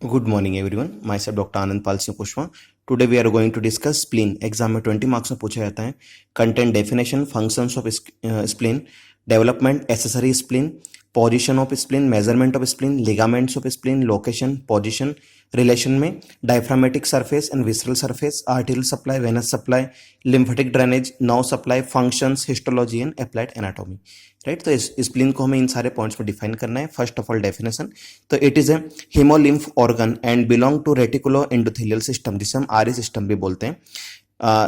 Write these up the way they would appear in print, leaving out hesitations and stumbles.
Good morning everyone. Myself Dr. Anand Pal Singh Pushpa. Today we are going to discuss spleen. Exam में 20 marks में पूछा जाता है. Content definition, functions of spleen, development, accessory spleen, position of spleen, measurement of spleen, ligaments of spleen, location, position, relation में diaphragmatic surface and visceral surface, arterial supply, venous supply, lymphatic drainage, nerve supply, functions, histology and applied anatomy. Right, तो इस spleen को हमें इन सारे points में define करना है. First of all definition, तो it is a haemolymph organ and belong to reticuloendothelial system, जिसे हम आर्य सिस्टम भी बोलते हैं.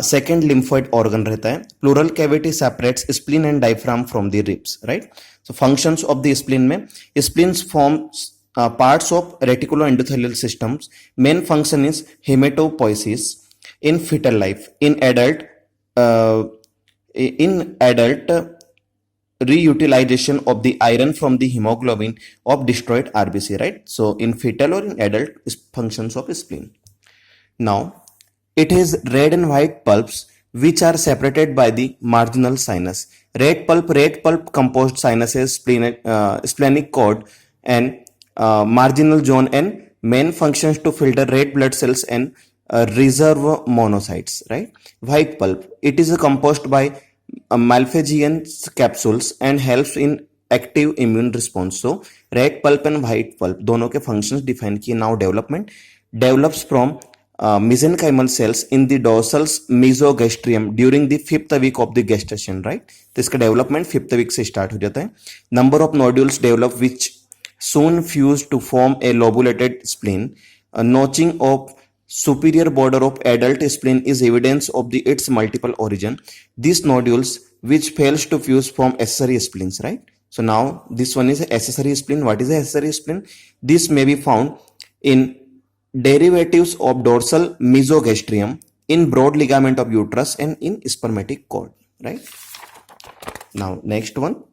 सेकेंड लिम्फोइड ऑर्गन रहता है. Pleural cavity separates spleen and diaphragm from the ribs. Right, so functions of the spleen में स्प्लीन्स forms parts of reticuloendothelial systems. Main function is hematopoiesis in fetal life. Uh, in adult reutilization of the iron from the hemoglobin of destroyed RBC. Right. So in fetal or in adult functions of spleen. Now it has red and white pulps which are separated by the marginal sinus. Red pulp composed sinuses, splenic cord and marginal zone, and main functions to filter red blood cells and reserve monocytes. Right, white pulp, it is composed by malpighian capsules and helps in active immune response. So red pulp and white pulp दोनों के functions define किए. Now development develops from mesenchymal cells in the dorsal mesogastrium during the 5th week of the gestation. Right, तो इसका development 5th week से start हो जाता है. Number of nodules develop which soon fuse to form a lobulated spleen. A notching of superior border of adult spleen is evidence of its multiple origin. These nodules which fails to fuse form accessory spleens. Right, so now this one is accessory spleen. What is accessory spleen? This may be found in derivatives of dorsal mesogastrium, in broad ligament of uterus and in spermatic cord. Right, now next one,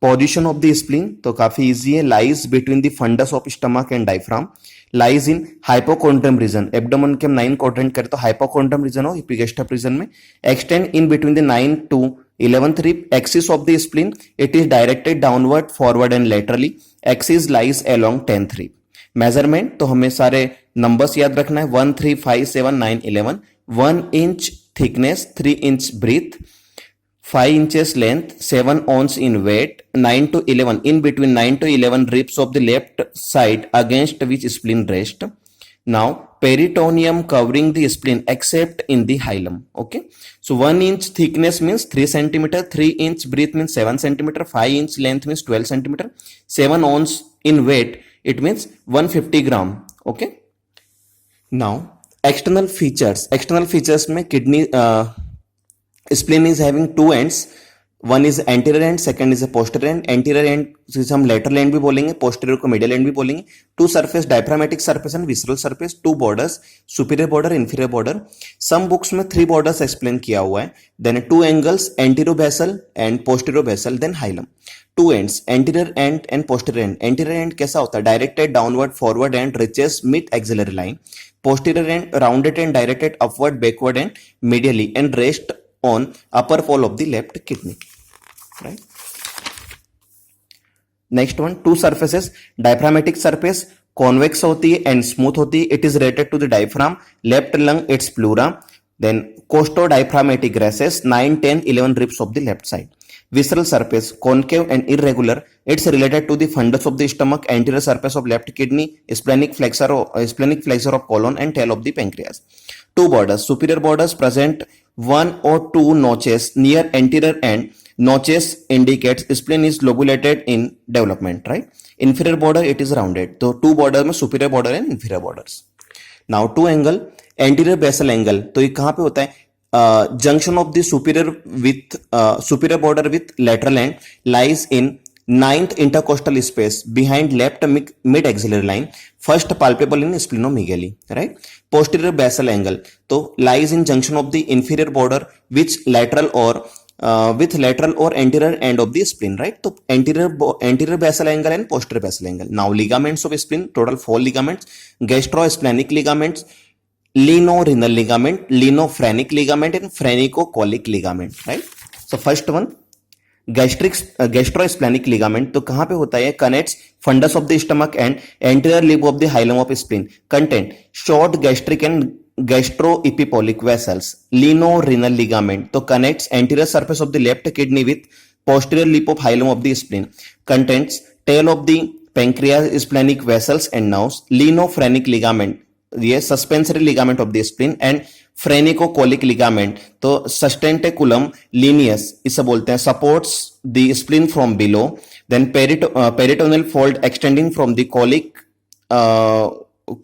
position of the spleen, तो काफी easy है. Lies between the fundus of stomach and diaphragm, lies in hypochondrium region. Abdomen के हम 9 quadrant करें तो hypochondrium region हो epigastrium region में. Extend in between the 9 to 11th rib. Axis of the spleen, it is directed downward, forward and laterally. Axis lies along 10th rib. Measurement, तो हमें सारे numbers याद रखना है. 1, 3, 5, 7, 9, 11. 1 inch thickness, 3 inch breadth, 5 inches length, 7 ounce in weight, 9 to 11, in between 9 to 11 ribs of the left side against which spleen rest. Now peritoneum covering the spleen except in the hilum. Okay, so 1 inch thickness means 3 centimeter, 3 inch breadth means 7 centimeter, 5 inch length means 12 centimeter, 7 ounce in weight, it means 150 gram. Okay, now external features में kidney spleen is having two ends. One is anterior end, second is a posterior end. Anterior end जिसे हम lateral end भी बोलेंगे, posterior को medial end भी बोलेंगे. Two surface, diaphragmatic surface and visceral surface. Two borders, superior border, inferior border. Some books में 3 borders explain किया हुआ है. Then 2 angles, anterobasal and posteriobasal, then hilum. 2 ends, anterior end and posterior end. Anterior end कैसा होता है? Directed downward, forward and reaches mid axillary line. Posterior end rounded and directed upward, backward and medially and rest on upper pole of the left kidney. Right, next one, 2 surfaces. Diaphragmatic surface convex होती है and smooth होती है. It is related to the diaphragm. Left lung, its pleura. Then costodiaphragmatic recess, 9, 10, 11 ribs of the left side. Visceral surface concave and irregular. It's related to the fundus of the stomach, anterior surface of left kidney, splenic flexure of colon and tail of the pancreas. 2 borders, superior borders present 1 or 2 notches near anterior end. Notches indicates spleen is lobulated in development. Right, inferior border, it is rounded. So 2 borders में superior border and inferior borders. Now 2 angle, anterior basal angle, तो ये कहाँ पे होता है? Junction of the superior border with lateral end lies in 9th intercostal space behind left mid axillary line, first palpable in splenomegaly. Right, posterior basal angle, तो lies in junction of the inferior border with lateral or anterior end of the spleen. Right, तो anterior basal angle and posterior basal angle. Now ligaments of spleen, total 4 ligaments. Gastrosplenic ligaments, linorenal ligament, linophrenic ligament and phrenicocolic ligament. Right, so first one, gastrosplenic ligament तो कहां पे होता है? Connects fundus of the stomach and anterior lip of the hilum of spleen, content short gastric and gastroepiploic vessels. Lienorenal ligament तो connects anterior surface of the left kidney with posterior lip of hilum of the spleen, contains tail of the pancreas, splenic vessels and nerves. Linophrenic ligament ये suspensory ligament of the spleen and phrenicocolic ligament तो sustentaculum lienis इसे बोलते हैं, supports the spleen from below. Then peritoneal fold extending from the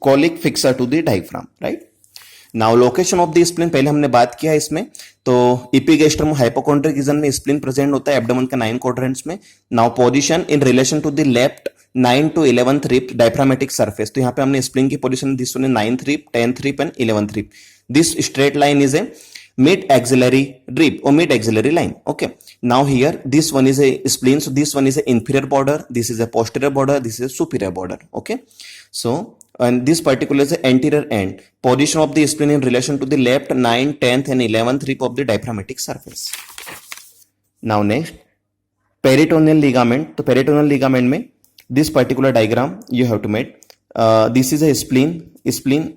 colic flexure to the diaphragm, right. Now location of the spleen पहले हमने बात किया है इसमें, तो इपिगैस्ट्रम हाइपोकॉन्ड्रिक रीजन में स्प्लीन प्रेजेंट होता है एब्डोमेन के 9 क्वाड्रेंट्स में. Now position in relation to the left 9 to 11th rib diaphragmatic surface, तो यहाँ पे हमने स्प्लीन की position this one 9th rib, 10th rib and 11th rib. This straight line is a mid axillary rib or mid axillary line. Okay, now here this one is a spleen, so this one is a inferior border, this is a posterior border, this is a superior border. Okay, so and this particular is the anterior end position of the spleen in relation to the left 9, 10th and 11th rib of the diaphragmatic surface. Now next peritoneal ligament, तो peritoneal ligament में this particular diagram you have to make. This is a spleen,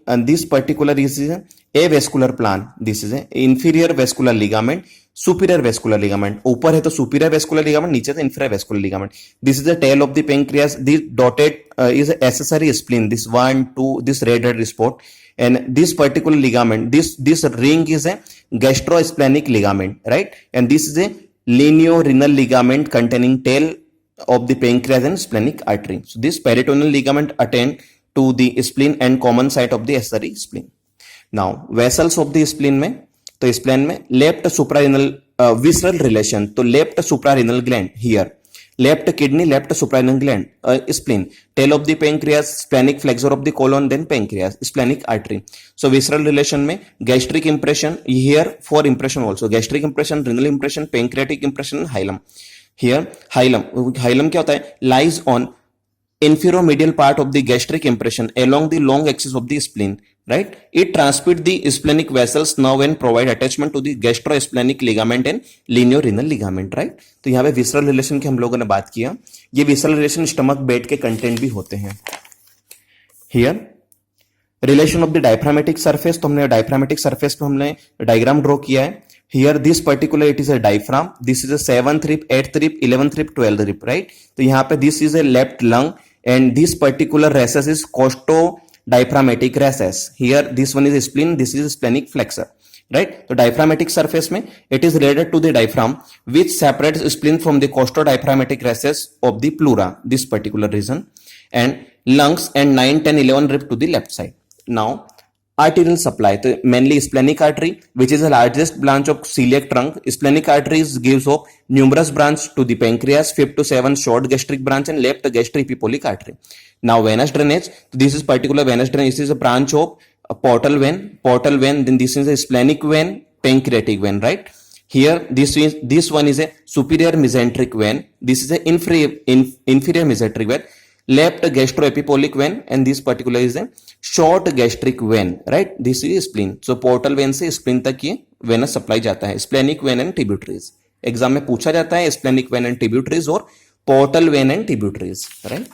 and this particular is a avascular plan. This is a inferior vascular ligament, superior vascular ligament. ऊपर है तो superior vascular ligament, नीचे तो inferior vascular ligament. This is the tail of the pancreas. This dotted is a accessory spleen. This 1, 2, this red spot, and this particular ligament, this ring is a gastrosplenic ligament, right? And this is a lineo-renal ligament containing tail of the pancreas and splenic artery. So this peritoneal ligament attend to the spleen and common site of the accessory spleen. Now vessels of the spleen में, तो spleen में left suprarenal visceral relation, तो left suprarenal gland here, left kidney, left suprarenal gland, spleen, tail of the pancreas, splenic flexure of the colon, then pancreas, splenic artery. So visceral relation में gastric impression, here 4 impression also, gastric impression, renal impression, pancreatic impression, hilum. Here hilum क्या होता है? Lies on infero-medial part of the gastric impression along the long axis of the spleen, right? It transmits the splenic vessels nerve and provide attachment to the gastrosplenic ligament and lineo-renal ligament, right? तो यहाँ पे visceral relation की हम लोगों ने बात किया. ये visceral relation stomach bed के content भी होते हैं. Here relation of the diaphragmatic surface, तो हमने diaphragmatic surface पे हमने diagram draw किया है. Here this particular it is a diaphragm, this is a 7th rib, 8th rib, 11th rib, 12th rib, right? तो यहाँ पे this is a left lung and this particular recess is costodiaphragmatic recess. Here this one is a spleen, this is a splenic flexor, right? तो diaphragmatic surface में it is related to the diaphragm which separates spleen from the costodiaphragmatic recess of the pleura, this particular region, and lungs and 9, 10, 11 rib to the left side. Now arterial supply, तो mainly splenic artery which is the largest branch of celiac trunk. Splenic arteries gives of numerous branch to the pancreas, 5 to 7 short gastric branch and left gastroepipolic artery. Now venous drainage, this is particular venous drainage, this is a branch of a portal vein, then this is a splenic vein, pancreatic vein, right? Here this one is a superior mesenteric vein, this is a inferior mesenteric vein, left gastroepipolic vein, and this particular is a short gastric vein, right? This is spleen. So portal vein से spleen तक ये venous supply जाता है. Splenic vein and tributaries. Exam में पूछा जाता है splenic vein and tributaries और portal vein and tributaries, right?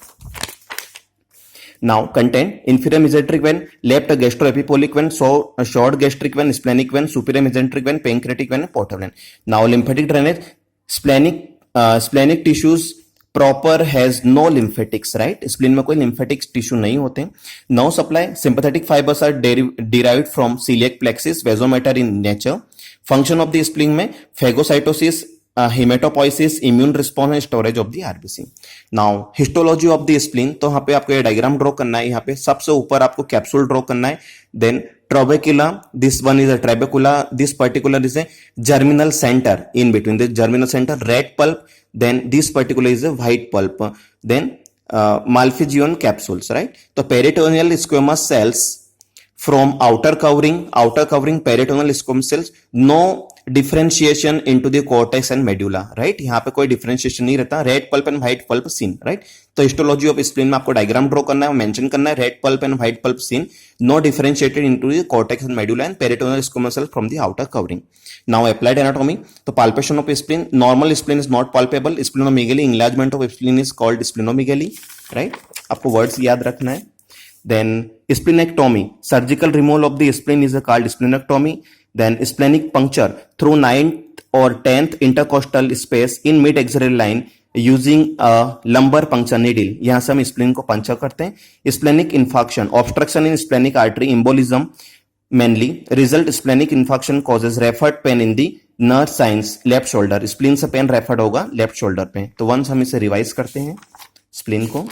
Now content inferior mesenteric vein, left gastroepipolic vein, so short gastric vein, splenic vein, superior mesenteric vein, pancreatic vein and portal vein. Now lymphatic drainage, splenic tissues proper has no lymphatics, right? Spleen में कोई lymphatics tissue नहीं होते. No supply sympathetic fibres are derived from coeliac plexus, vasomotor in nature. Function of the spleen में phagocytosis, haematopoiesis, immune response and storage of the RBC. Now histology of the spleen, तो यहाँ पे आपको ये diagram draw करना है. यहाँ पे सबसे ऊपर आपको कैप्सूल ड्रॉ करना है. Then trabecula, this one is a trabecula, this particular is a germinal center, in between the germinal center red pulp, then this particular is a white pulp, then Malpighian capsules, right? So peritoneal squamous cells from outer covering peritoneal squamous cells, no differentiation into the cortex and medulla, right. यहाँ पे कोई differentiation नहीं रहता, red pulp and white pulp seen, right. तो histology of spleen में आपको diagram draw करना है, मेंशन करना है, red pulp and white pulp seen, no differentiated into the cortex and medulla and peritoneal squamous cell from the outer covering. Now applied anatomy, तो palpation of spleen, normal spleen is not palpable, splenomegaly, enlargement of spleen is called splenomegaly, right. आपको words याद रखना है। Then splenectomy, surgical removal of the spleen is called splenectomy. Then splenic puncture through 9th or 10th intercostal space in mid-axillary line using a lumbar puncture needle. यहाँ से हम spleen को puncture करते हैं। Splenic infection, obstruction in splenic artery, embolism mainly result splenic infection causes referred pain in the nerve signs left shoulder. Spleen से pen referred होगा left shoulder पे। तो वंस हम इसे रिवाइज करते हैं स्प्लीन को।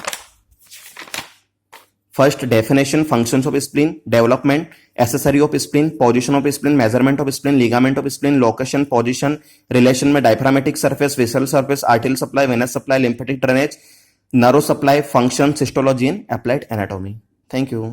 First, definition, functions of spleen, development, accessory of spleen, position of spleen, measurement of spleen, ligament of spleen, location, position, relation में diaphragmatic surface, visceral surface, arterial supply, venous supply, lymphatic drainage, nerve supply, function, histology and applied anatomy. Thank you.